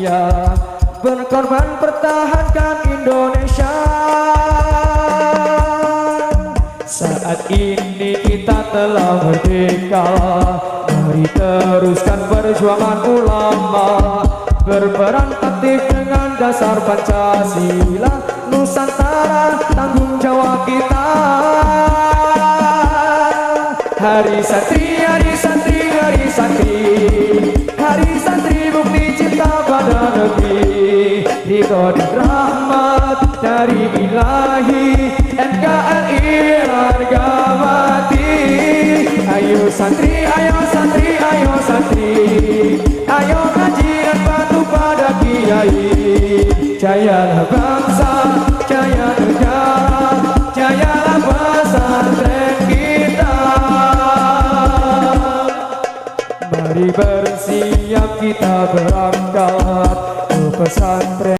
setia berkorban pertahankan Indonesia. Saat ini kita telah merdeka, mari teruskan perjuangan ulama, berperan aktif dengan dasar Pancasila. Nusantara tanggung jawab kita. Hari santri, hari santri, hari santri, hari santri bukti cinta pada negeri, ridho dan rahmat dari Ilahi, NKRI harga mati. Ayo santri, ayo santri, ayo santri, ayo ngaji dan patuh pada kiai. Jayalah bangsa, jaya negara, jayalah pesantren kita. Mari bersiap kita berangkat ke pesantren.